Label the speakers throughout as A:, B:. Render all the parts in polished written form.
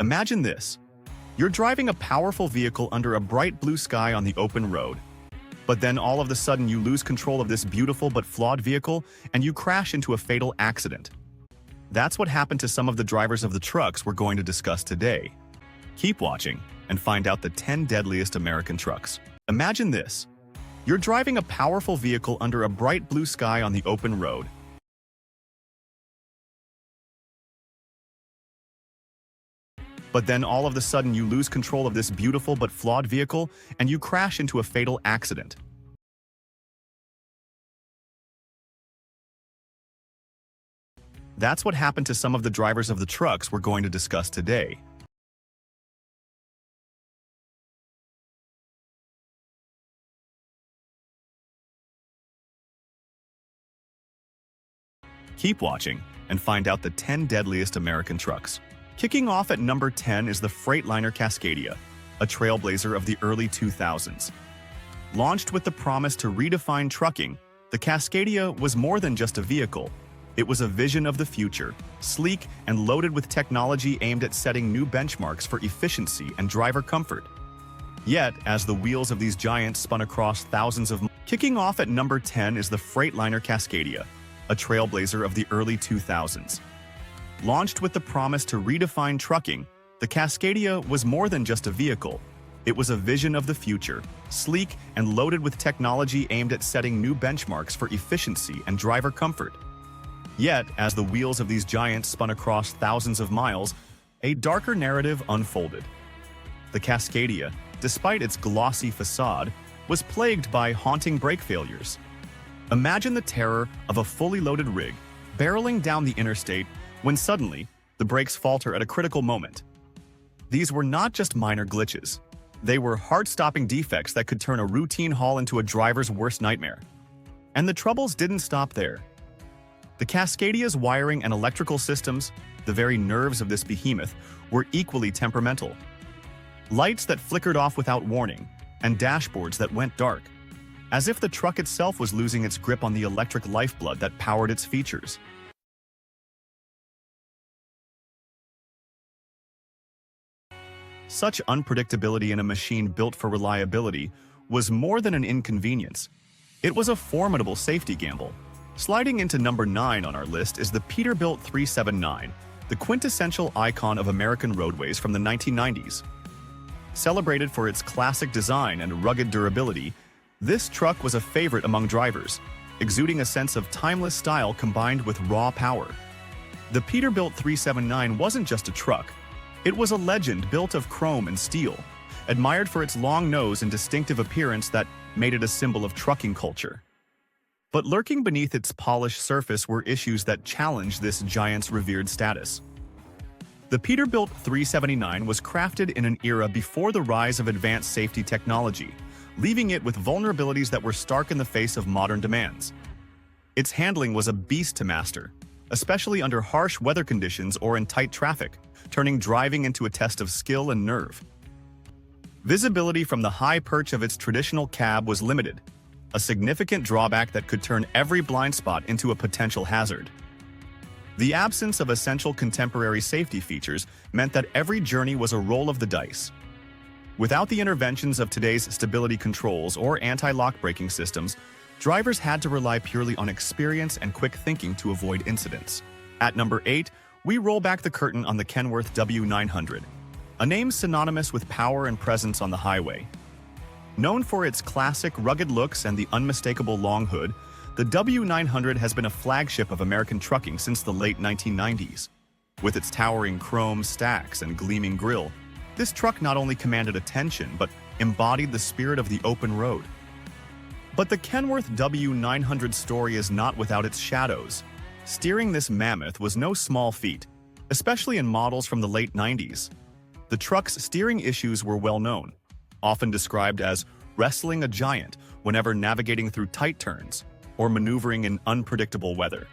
A: Imagine this. You're driving a powerful vehicle under a bright blue sky on the open road. But then all of a sudden you lose control of this beautiful but flawed vehicle and you crash into a fatal accident. That's what happened to some of the drivers of the trucks we're going to discuss today. Keep watching and find out the 10 deadliest American trucks. Imagine this. You're driving a powerful vehicle under a bright blue sky on the open road. But then all of a sudden you lose control of this beautiful but flawed vehicle and you crash into a fatal accident. That's what happened to some of the drivers of the trucks we're going to discuss today. Keep watching and find out the 10 deadliest American trucks. Kicking off at number 10 is the Freightliner Cascadia, a trailblazer of the early 2000s. Launched with the promise to redefine trucking, the Cascadia was more than just a vehicle. It was a vision of the future, sleek and loaded with technology aimed at setting new benchmarks for efficiency and driver comfort. Yet, as the wheels of these giants spun across thousands of miles. Kicking off at number 10 is the Freightliner Cascadia, a trailblazer of the early 2000s. Launched with the promise to redefine trucking, the Cascadia was more than just a vehicle. It was a vision of the future, sleek and loaded with technology aimed at setting new benchmarks for efficiency and driver comfort. Yet, as the wheels of these giants spun across thousands of miles, a darker narrative unfolded. The Cascadia, despite its glossy facade, was plagued by haunting brake failures. Imagine the terror of a fully loaded rig barreling down the interstate when suddenly, the brakes falter at a critical moment. These were not just minor glitches. They were heart-stopping defects that could turn a routine haul into a driver's worst nightmare. And the troubles didn't stop there. The Cascadia's wiring and electrical systems, the very nerves of this behemoth, were equally temperamental. Lights that flickered off without warning, and dashboards that went dark, as if the truck itself was losing its grip on the electric lifeblood that powered its features. Such unpredictability in a machine built for reliability was more than an inconvenience. It was a formidable safety gamble. Sliding into number 9 on our list is the Peterbilt 379, the quintessential icon of American roadways from the 1990s. Celebrated for its classic design and rugged durability, this truck was a favorite among drivers, exuding a sense of timeless style combined with raw power. The Peterbilt 379 wasn't just a truck. It was a legend built of chrome and steel, admired for its long nose and distinctive appearance that made it a symbol of trucking culture. But lurking beneath its polished surface were issues that challenged this giant's revered status. The Peterbilt 379 was crafted in an era before the rise of advanced safety technology, leaving it with vulnerabilities that were stark in the face of modern demands. Its handling was a beast to master, especially under harsh weather conditions or in tight traffic, turning driving into a test of skill and nerve. Visibility from the high perch of its traditional cab was limited, a significant drawback that could turn every blind spot into a potential hazard. The absence of essential contemporary safety features meant that every journey was a roll of the dice. Without the interventions of today's stability controls or anti-lock braking systems, drivers had to rely purely on experience and quick thinking to avoid incidents. At number 8, we roll back the curtain on the Kenworth W900, a name synonymous with power and presence on the highway. Known for its classic, rugged looks and the unmistakable long hood, the W900 has been a flagship of American trucking since the late 1990s. With its towering chrome stacks and gleaming grille, this truck not only commanded attention but embodied the spirit of the open road. But the Kenworth W900 story is not without its shadows. Steering this mammoth was no small feat, especially in models from the late 90s. The truck's steering issues were well known, often described as wrestling a giant whenever navigating through tight turns or maneuvering in unpredictable weather.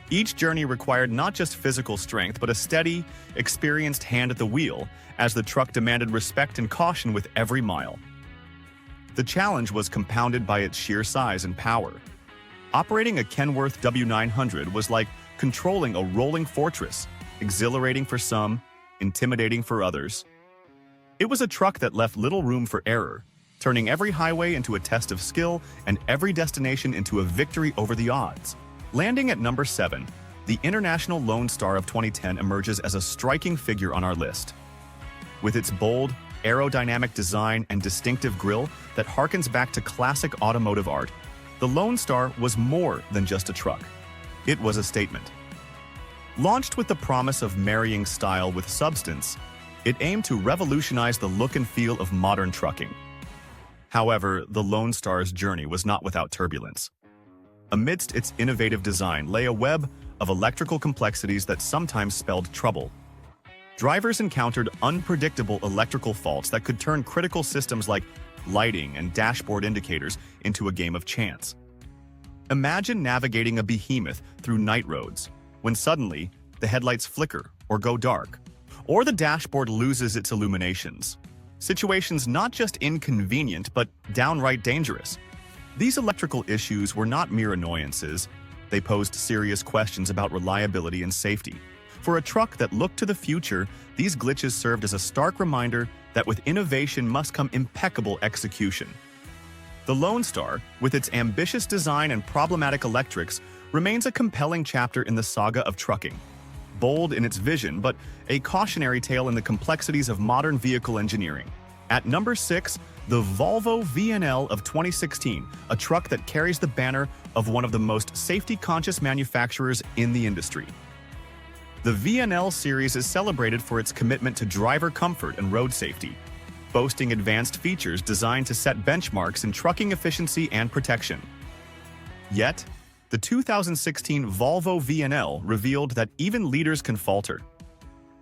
A: Each journey required not just physical strength but a steady, experienced hand at the wheel, as the truck demanded respect and caution with every mile. The challenge was compounded by its sheer size and power. Operating a Kenworth W900 was like controlling a rolling fortress, exhilarating for some, intimidating for others. It was a truck that left little room for error, turning every highway into a test of skill and every destination into a victory over the odds. Landing at number 7, the International Lone Star of 2010 emerges as a striking figure on our list. With its bold, aerodynamic design and distinctive grille that harkens back to classic automotive art, the Lone Star was more than just a truck. It was a statement. Launched with the promise of marrying style with substance, it aimed to revolutionize the look and feel of modern trucking. However, the Lone Star's journey was not without turbulence. Amidst its innovative design lay a web of electrical complexities that sometimes spelled trouble. Drivers encountered unpredictable electrical faults that could turn critical systems like lighting and dashboard indicators into a game of chance. Imagine navigating a behemoth through night roads, when suddenly the headlights flicker or go dark, or the dashboard loses its illuminations. Situations not just inconvenient, but downright dangerous. These electrical issues were not mere annoyances. They posed serious questions about reliability and safety. For a truck that looked to the future, these glitches served as a stark reminder that with innovation must come impeccable execution. The Lone Star, with its ambitious design and problematic electrics, remains a compelling chapter in the saga of trucking. Bold in its vision, but a cautionary tale in the complexities of modern vehicle engineering. At number 6, the Volvo VNL of 2016, a truck that carries the banner of one of the most safety-conscious manufacturers in the industry. The VNL series is celebrated for its commitment to driver comfort and road safety, boasting advanced features designed to set benchmarks in trucking efficiency and protection. Yet, the 2016 Volvo VNL revealed that even leaders can falter.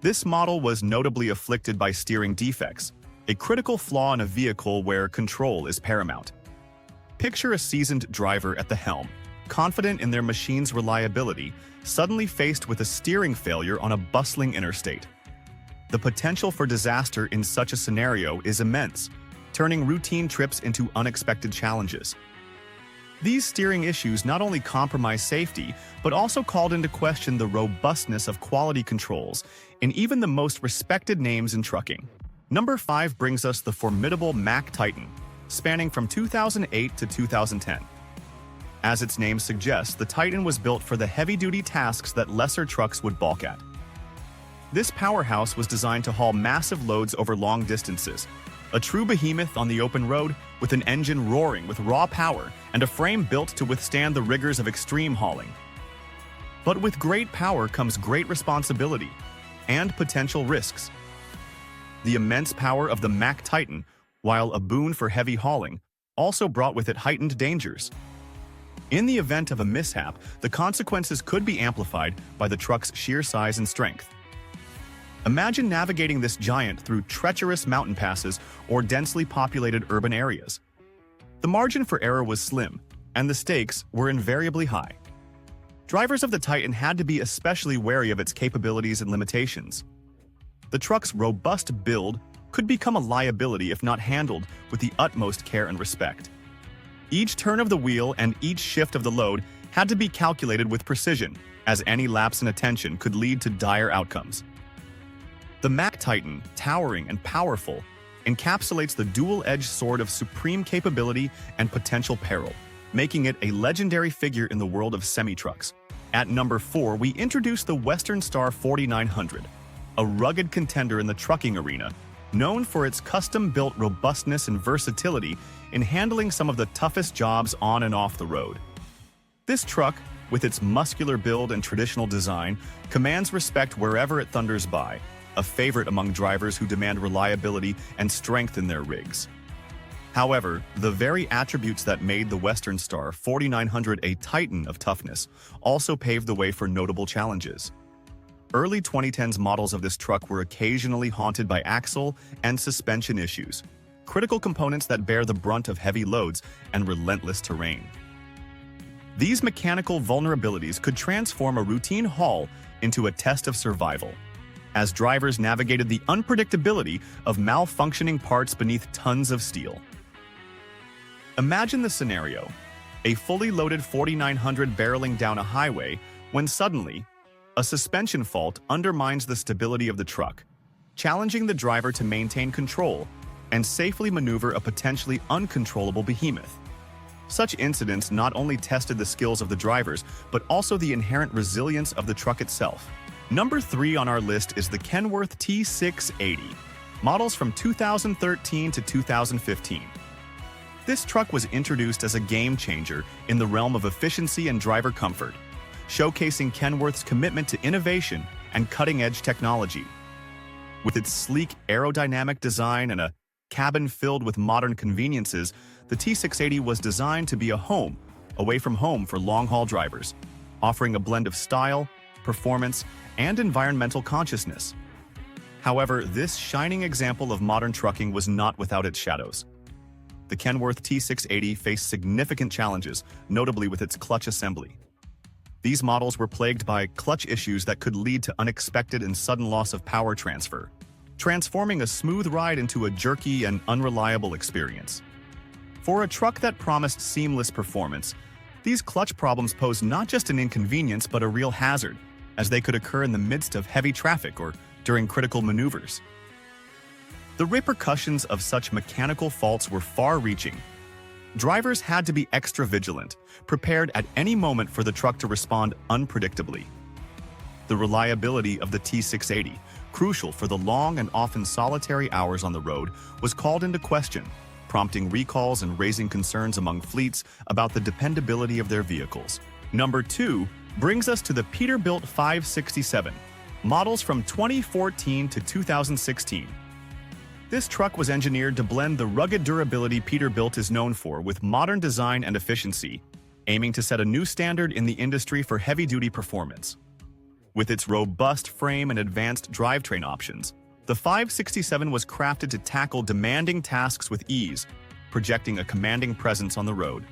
A: This model was notably afflicted by steering defects, a critical flaw in a vehicle where control is paramount. Picture a seasoned driver at the helm, confident in their machine's reliability, suddenly faced with a steering failure on a bustling interstate. The potential for disaster in such a scenario is immense, turning routine trips into unexpected challenges. These steering issues not only compromised safety, but also called into question the robustness of quality controls in even the most respected names in trucking. Number 5 brings us the formidable Mack Titan, spanning from 2008 to 2010. As its name suggests, the Titan was built for the heavy-duty tasks that lesser trucks would balk at. This powerhouse was designed to haul massive loads over long distances, a true behemoth on the open road with an engine roaring with raw power and a frame built to withstand the rigors of extreme hauling. But with great power comes great responsibility and potential risks. The immense power of the Mack Titan, while a boon for heavy hauling, also brought with it heightened dangers. In the event of a mishap, the consequences could be amplified by the truck's sheer size and strength. Imagine navigating this giant through treacherous mountain passes or densely populated urban areas. The margin for error was slim, and the stakes were invariably high. Drivers of the Titan had to be especially wary of its capabilities and limitations. The truck's robust build could become a liability if not handled with the utmost care and respect. Each turn of the wheel and each shift of the load had to be calculated with precision, as any lapse in attention could lead to dire outcomes. The Mack Titan, towering and powerful, encapsulates the dual-edged sword of supreme capability and potential peril, making it a legendary figure in the world of semi-trucks. At number 4, we introduce the Western Star 4900, a rugged contender in the trucking arena, known for its custom-built robustness and versatility in handling some of the toughest jobs on and off the road. This truck, with its muscular build and traditional design, commands respect wherever it thunders by, a favorite among drivers who demand reliability and strength in their rigs. However, the very attributes that made the Western Star 4900 a titan of toughness also paved the way for notable challenges. Early 2010s models of this truck were occasionally haunted by axle and suspension issues, critical components that bear the brunt of heavy loads and relentless terrain. These mechanical vulnerabilities could transform a routine haul into a test of survival, as drivers navigated the unpredictability of malfunctioning parts beneath tons of steel. Imagine the scenario: a fully loaded 4900 barreling down a highway when suddenly, a suspension fault undermines the stability of the truck, challenging the driver to maintain control and safely maneuver a potentially uncontrollable behemoth. Such incidents not only tested the skills of the drivers, but also the inherent resilience of the truck itself. Number 3 on our list is the Kenworth T680, models from 2013 to 2015. This truck was introduced as a game-changer in the realm of efficiency and driver comfort, showcasing Kenworth's commitment to innovation and cutting-edge technology. With its sleek aerodynamic design and a cabin filled with modern conveniences, the T680 was designed to be a home away from home for long-haul drivers, offering a blend of style, performance, and environmental consciousness. However, this shining example of modern trucking was not without its shadows. The Kenworth T680 faced significant challenges, notably with its clutch assembly. These models were plagued by clutch issues that could lead to unexpected and sudden loss of power transfer, transforming a smooth ride into a jerky and unreliable experience. For a truck that promised seamless performance, these clutch problems posed not just an inconvenience but a real hazard, as they could occur in the midst of heavy traffic or during critical maneuvers. The repercussions of such mechanical faults were far-reaching. Drivers had to be extra vigilant, prepared at any moment for the truck to respond unpredictably. The reliability of the T680, crucial for the long and often solitary hours on the road, was called into question, prompting recalls and raising concerns among fleets about the dependability of their vehicles. Number 2 brings us to the Peterbilt 567, models from 2014 to 2016. This truck was engineered to blend the rugged durability Peterbilt is known for with modern design and efficiency, aiming to set a new standard in the industry for heavy-duty performance. With its robust frame and advanced drivetrain options, the 567 was crafted to tackle demanding tasks with ease, projecting a commanding presence on the road.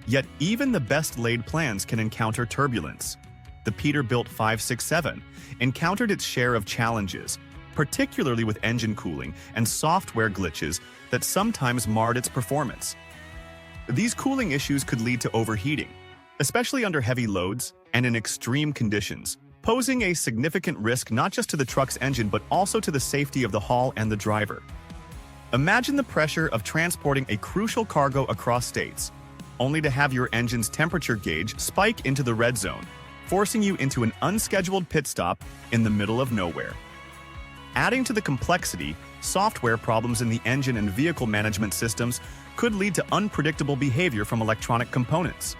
A: Yet even the best-laid plans can encounter turbulence. The Peterbilt 567 encountered its share of challenges, particularly with engine cooling and software glitches that sometimes marred its performance. These cooling issues could lead to overheating, especially under heavy loads and in extreme conditions, posing a significant risk not just to the truck's engine but also to the safety of the haul and the driver. Imagine the pressure of transporting a crucial cargo across states, only to have your engine's temperature gauge spike into the red zone, forcing you into an unscheduled pit stop in the middle of nowhere. Adding to the complexity, software problems in the engine and vehicle management systems could lead to unpredictable behavior from electronic components.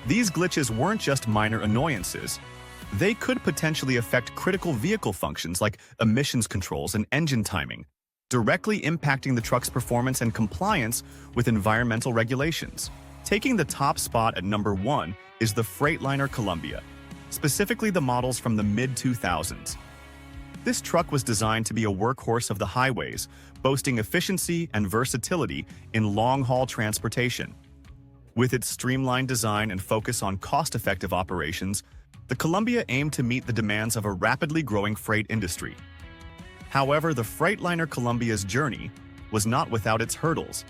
A: These glitches weren't just minor annoyances. They could potentially affect critical vehicle functions like emissions controls and engine timing, directly impacting the truck's performance and compliance with environmental regulations. Taking the top spot at number 1 is the Freightliner Columbia, specifically the models from the mid-2000s. This truck was designed to be a workhorse of the highways, boasting efficiency and versatility in long-haul transportation. With its streamlined design and focus on cost-effective operations, the Columbia aimed to meet the demands of a rapidly growing freight industry. However, the Freightliner Columbia's journey was not without its hurdles.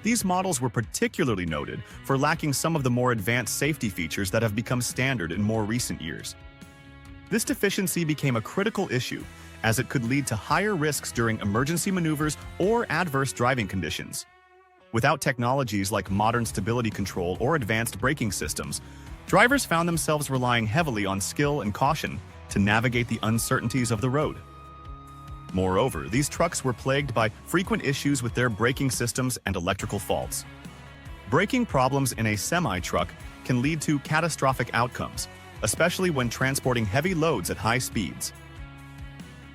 A: These models were particularly noted for lacking some of the more advanced safety features that have become standard in more recent years. This deficiency became a critical issue, as it could lead to higher risks during emergency maneuvers or adverse driving conditions. Without technologies like modern stability control or advanced braking systems, drivers found themselves relying heavily on skill and caution to navigate the uncertainties of the road. Moreover, these trucks were plagued by frequent issues with their braking systems and electrical faults. Braking problems in a semi-truck can lead to catastrophic outcomes, especially when transporting heavy loads at high speeds.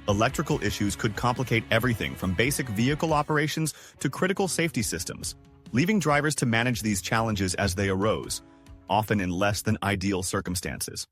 A: Electrical issues could complicate everything from basic vehicle operations to critical safety systems, leaving drivers to manage these challenges as they arose, often in less than ideal circumstances.